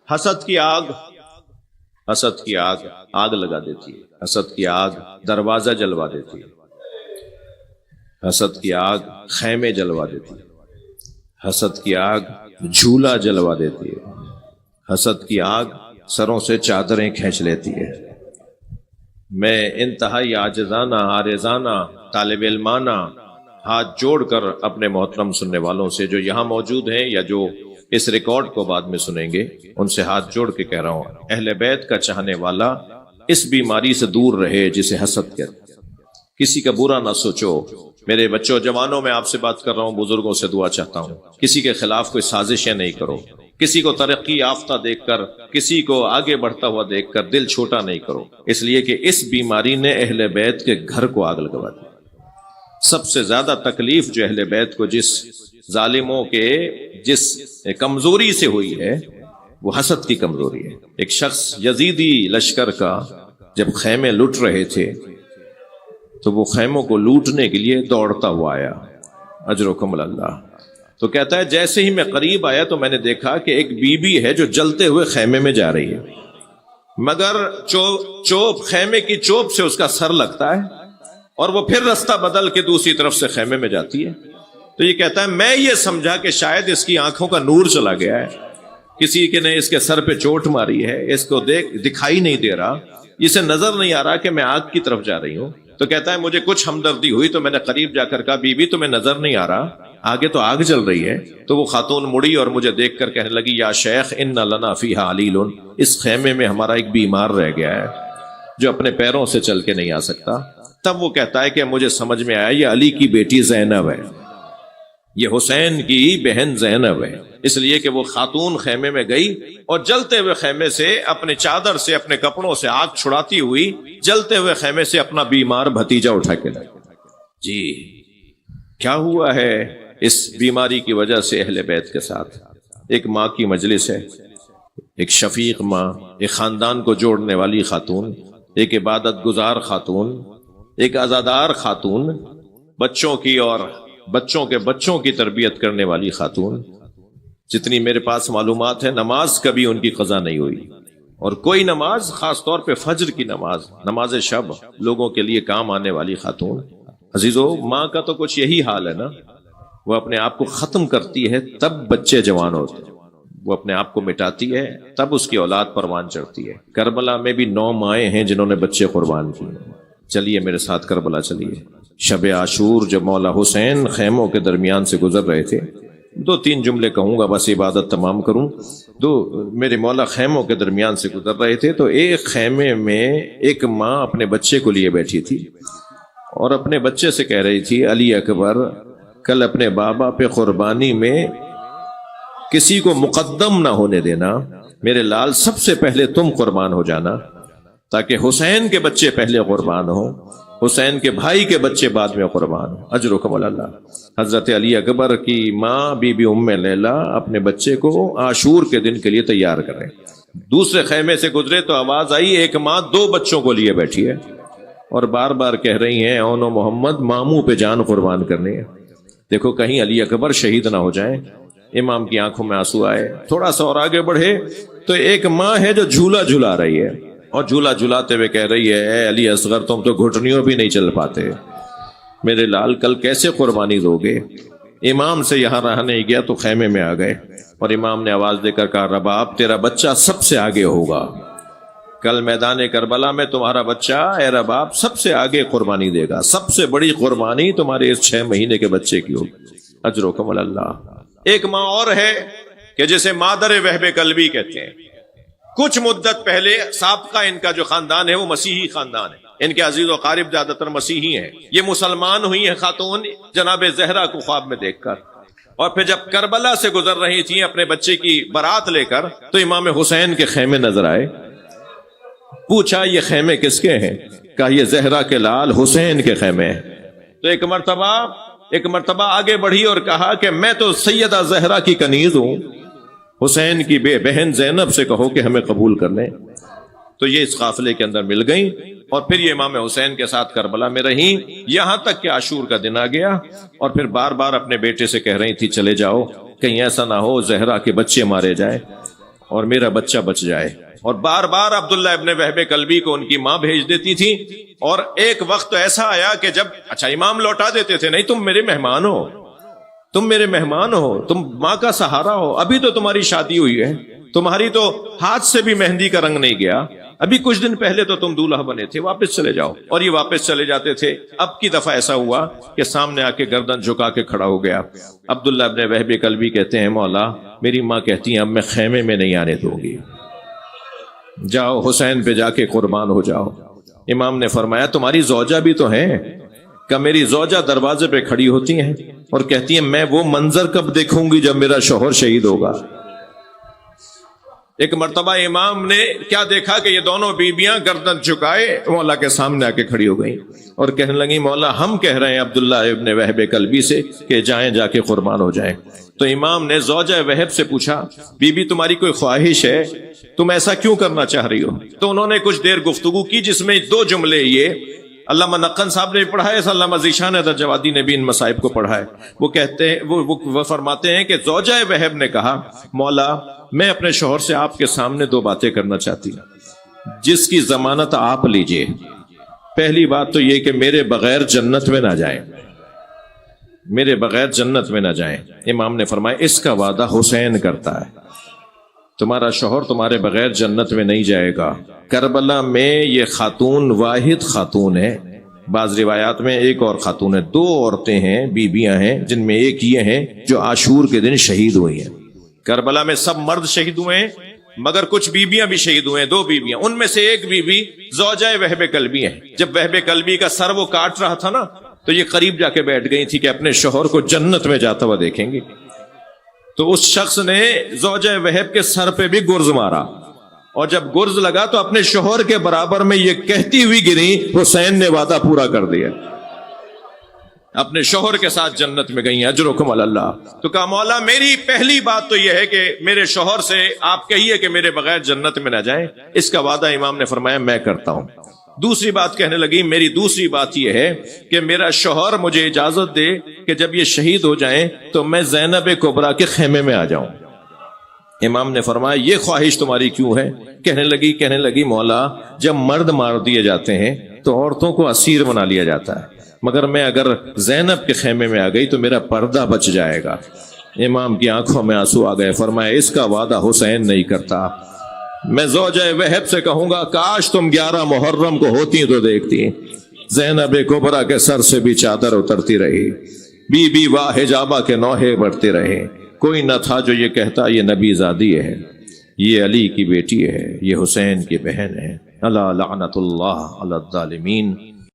حسد کی آگ، حسد کی آگ آگ لگا دیتی ہے، حسد کی آگ دروازہ جلوا دیتی ہے، حسد کی آگ خیمے جلوا دیتی ہے، حسد کی آگ جھولا جلوا دیتی ہے، حسد کی آگ سروں سے چادریں کھینچ لیتی ہے۔ میں انتہائی عاجزانہ عارضانہ طالب علمانہ ہاتھ جوڑ کر اپنے محترم سننے والوں سے جو یہاں موجود ہیں یا جو اس ریکارڈ کو بعد میں سنیں گے، ان سے ہاتھ جوڑ کے کہہ رہا ہوں، اہل بیت کا چاہنے والا اس بیماری سے دور رہے جسے حسد کہتے ہیں۔ کسی کا برا نہ سوچو۔ میرے بچوں جوانوں میں آپ سے بات کر رہا ہوں، بزرگوں سے دعا چاہتا ہوں، کسی کے خلاف کوئی سازشیں نہیں کرو، کسی کو ترقی یافتہ دیکھ کر، کسی کو آگے بڑھتا ہوا دیکھ کر دل چھوٹا نہیں کرو، اس لیے کہ اس بیماری نے اہل بیت کے گھر کو آگ لگوا دی۔ سب سے زیادہ تکلیف جو اہل بیت کو جس ظالموں کے جس کمزوری سے ہوئی ہے وہ حسد کی کمزوری ہے۔ ایک شخص یزیدی لشکر کا جب خیمے لٹ رہے تھے تو وہ خیموں کو لوٹنے کے لیے دوڑتا ہوا آیا، اجرکم اللہ، تو کہتا ہے جیسے ہی میں قریب آیا تو میں نے دیکھا کہ ایک بی بی ہے جو جلتے ہوئے خیمے میں جا رہی ہے، مگر چوپ خیمے کی چوپ سے اس کا سر لگتا ہے اور وہ پھر رستہ بدل کے دوسری طرف سے خیمے میں جاتی ہے۔ تو یہ کہتا ہے میں یہ سمجھا کہ شاید اس کی آنکھوں کا نور چلا گیا ہے، کسی کے نے اس کے سر پہ چوٹ ماری ہے، اس کو دکھائی نہیں دے رہا، اسے نظر نہیں آ رہا کہ میں آگ کی طرف جا رہی ہوں۔ تو کہتا ہے مجھے کچھ ہمدردی ہوئی تو میں نے قریب جا کر کہا بی بی تمہیں نظر نہیں آ رہا، آگے تو آگ جل رہی ہے۔ تو وہ خاتون مڑی اور مجھے دیکھ کر کہنے لگی یا شیخ ان لنا فیہا علیل، اس خیمے میں ہمارا ایک بیمار رہ گیا ہے جو اپنے پیروں سے چل کے نہیں آ سکتا۔ تب وہ کہتا ہے کہ مجھے سمجھ میں آیا یہ علی کی بیٹی زینب ہے، یہ حسین کی بہن زینب ہے، اس لیے کہ وہ خاتون خیمے میں گئی اور جلتے ہوئے خیمے سے اپنے چادر سے اپنے کپڑوں سے آگ چھڑاتی ہوئی جلتے ہوئے خیمے سے اپنا بیمار بھتیجا اٹھا کے لائی۔ جی کیا ہوا ہے اس بیماری کی وجہ سے اہل بیت کے ساتھ؟ ایک ماں کی مجلس ہے، ایک شفیق ماں، ایک خاندان کو جوڑنے والی خاتون، ایک عبادت گزار خاتون، ایک عزادار خاتون، بچوں کی اور بچوں کے بچوں کی تربیت کرنے والی خاتون۔ جتنی میرے پاس معلومات ہے نماز کبھی ان کی قضا نہیں ہوئی، اور کوئی نماز، خاص طور پہ فجر کی نماز، نماز شب، لوگوں کے لیے کام آنے والی خاتون۔ عزیزو، ماں کا تو کچھ یہی حال ہے نا، وہ اپنے آپ کو ختم کرتی ہے تب بچے جوان ہوتے ہیں، وہ اپنے آپ کو مٹاتی ہے تب اس کی اولاد پروان چڑھتی ہے۔ کربلا میں بھی 9 مائیں ہیں جنہوں نے بچے قربان کیے۔ چلیے میرے ساتھ کربلا چلیے۔ شب عاشور جب مولا حسین خیموں کے درمیان سے گزر رہے تھے، 2-3 جملے کہوں گا بس عبادت تمام کروں۔ میرے مولا خیموں کے درمیان سے گزر رہے تھے تو ایک خیمے میں ایک ماں اپنے بچے کو لیے بیٹھی تھی اور اپنے بچے سے کہہ رہی تھی علی اکبر کل اپنے بابا پہ قربانی میں کسی کو مقدم نہ ہونے دینا، میرے لال سب سے پہلے تم قربان ہو جانا تاکہ حسین کے بچے پہلے قربان ہوں، حسین کے بھائی کے بچے بعد میں قربان ہوں۔ اجرکم اللہ۔ حضرت علی اکبر کی ماں بی بی ام لیلہ اپنے بچے کو عاشور کے دن کے لیے تیار کریں، دوسرے خیمے سے گزرے تو آواز آئی ایک ماں 2 بچوں کو لیے بیٹھی ہے اور بار بار کہہ رہی ہیں اونو محمد ماموں پہ جان قربان کرنی ہے، دیکھو کہیں علی اکبر شہید نہ ہو جائیں۔ امام کی آنکھوں میں آنسو آئے، تھوڑا سا اور آگے بڑھے تو ایک ماں ہے جو جھولا جھلا رہی ہے اور جھولا جھلاتے ہوئے کہہ رہی ہے اے علی اصغر تم تو گھٹنیوں بھی نہیں چل پاتے، میرے لال کل کیسے قربانی دو گے؟ امام سے یہاں رہا نہیں گیا تو خیمے میں آ گئے اور امام نے آواز دے کر کہا رباب تیرا بچہ سب سے آگے ہوگا، کل میدان کربلا میں تمہارا بچہ اے رباب سب سے آگے قربانی دے گا، سب سے بڑی قربانی تمہارے اس 6 مہینے کے بچے کی ہوگی۔ اجرکم اللہ۔ ایک ماں اور ہے کہ جسے مادر وہب قلبی کہتے ہیں، کچھ مدت پہلے سابقہ ان کا جو خاندان ہے وہ مسیحی خاندان ہے، ان کے عزیز و قارب زیادہ تر مسیحی ہیں، یہ مسلمان ہوئی ہیں خاتون جناب زہرا کو خواب میں دیکھ کر، اور پھر جب کربلا سے گزر رہی تھیں اپنے بچے کی بارات لے کر تو امام حسین کے خیمے نظر آئے، پوچھا یہ خیمے کس کے ہیں؟ کہا یہ زہرا کے لال حسین کے خیمے ہیں۔ تو ایک مرتبہ آگے بڑھی اور کہا کہ میں تو سیدہ زہرا کی کنیز ہوں، حسین کی بہن زینب سے کہو کہ ہمیں قبول کر لیں۔ تو یہ اس قافلے کے اندر مل گئیں اور پھر یہ امام حسین کے ساتھ کربلا میں رہیں، یہاں تک کہ عاشور کا دن آ گیا اور پھر بار بار اپنے بیٹے سے کہہ رہی تھی چلے جاؤ کہیں ایسا نہ ہو زہرا کے بچے مارے جائیں۔ اور میرا بچہ بچ جائے. اور بار بار عبداللہ ابن وہب کلبی کو ان کی ماں بھیج دیتی تھی. اور ایک وقت ایسا آیا کہ جب اچھا امام لوٹا دیتے تھے, نہیں تم میرے مہمان ہو, تم میرے مہمان ہو, تم ماں کا سہارا ہو, ابھی تو تمہاری شادی ہوئی ہے, تمہاری تو ہاتھ سے بھی مہندی کا رنگ نہیں گیا, ابھی کچھ دن پہلے تو تم دولہا بنے تھے, واپس چلے جاؤ. اور یہ واپس چلے جاتے تھے. اب کی دفعہ ایسا ہوا کہ سامنے آ کے گردن جھکا کے کھڑا ہو گیا. عبداللہ ابن وہب کلبی کہتے ہیں مولا میری ماں کہتی ہیں اب میں خیمے میں نہیں آنے دوں گی, جاؤ حسین پہ جا کے قربان ہو جاؤ. امام نے فرمایا تمہاری زوجہ بھی تو ہیں. کہ میری زوجہ دروازے پہ کھڑی ہوتی ہیں اور کہتی ہیں میں وہ منظر کب دیکھوں گی جب میرا شوہر شہید ہوگا. ایک مرتبہ امام نے کیا دیکھا کہ یہ دونوں بیویاں گردن جھکائے مولا کے سامنے آ کے کھڑی ہو گئیں اور کہنے لگی مولا ہم کہہ رہے ہیں عبداللہ ابن وہب کلبی سے کہ جائیں جا کے قربان ہو جائیں. تو امام نے زوجہ وہب سے پوچھا بی بی تمہاری کوئی خواہش ہے, تم ایسا کیوں کرنا چاہ رہی ہو؟ تو انہوں نے کچھ دیر گفتگو کی جس میں 2 جملے یہ علامہ نقن صاحب نے بھی پڑھا ہے, علامہ ذیشان درجوادی نے بھی ان مصائب کو پڑھا ہے. وہ کہتے ہیں وہ فرماتے ہیں کہ زوجہ وہب نے کہا مولا میں اپنے شوہر سے آپ کے سامنے 2 باتیں کرنا چاہتی ہوں جس کی ضمانت آپ لیجئے. پہلی بات تو یہ کہ میرے بغیر جنت میں نہ جائیں, میرے بغیر جنت میں نہ جائیں. امام نے فرمایا اس کا وعدہ حسین کرتا ہے, تمہارا شوہر تمہارے بغیر جنت میں نہیں جائے گا. کربلا میں یہ خاتون واحد خاتون ہے, بعض روایات میں ایک اور خاتون ہے, 2 عورتیں ہیں بیویاں ہیں جن میں ایک یہ ہیں جو عاشور کے دن شہید ہوئی ہیں. کربلا میں سب مرد شہید ہوئے ہیں مگر کچھ بیویاں بھی شہید ہوئے ہیں, 2 بیویاں, ان میں سے ایک بیوی زوجہ وہب کلبی ہے. جب وہب کلبی کا سر وہ کاٹ رہا تھا نا تو یہ قریب جا کے بیٹھ گئی تھی کہ اپنے شوہر کو جنت میں جاتا ہوا دیکھیں گے. تو اس شخص نے زوجہ وہب کے سر پہ بھی گرز مارا اور جب گرز لگا تو اپنے شوہر کے برابر میں یہ کہتی ہوئی گری حسین نے وعدہ پورا کر دیا, اپنے شوہر کے ساتھ جنت میں گئی, اجرکم علی اللہ. تو کہا مولا میری پہلی بات تو یہ ہے کہ میرے شوہر سے آپ کہیے کہ میرے بغیر جنت میں نہ جائیں, اس کا وعدہ امام نے فرمایا میں کرتا ہوں. دوسری بات کہنے لگی میری دوسری بات یہ ہے کہ میرا شوہر مجھے اجازت دے کہ جب یہ شہید ہو جائیں تو میں زینب کبریٰ کے خیمے میں آ جاؤں. امام نے فرمایا یہ خواہش تمہاری کیوں ہے؟ کہنے لگی مولا جب مرد مار دیے جاتے ہیں تو عورتوں کو اسیر بنا لیا جاتا ہے, مگر میں اگر زینب کے خیمے میں آ گئی تو میرا پردہ بچ جائے گا. امام کی آنکھوں میں آنسو آ گئے. فرمایا اس کا وعدہ حسین نہیں کرتا. میں زوجہ وہب سے کہوں گا کاش تم 11 محرم کو ہوتی تو دیکھتی, زینب کبریٰ کے سر سے بھی چادر اترتی رہی, بی بی وا حجابہ کے نوحے بڑھتے رہے, کوئی نہ تھا جو یہ کہتا یہ نبی زادی ہے, یہ علی کی بیٹی ہے, یہ حسین کی بہن ہے. الا لعنت اللہ علی الظالمین.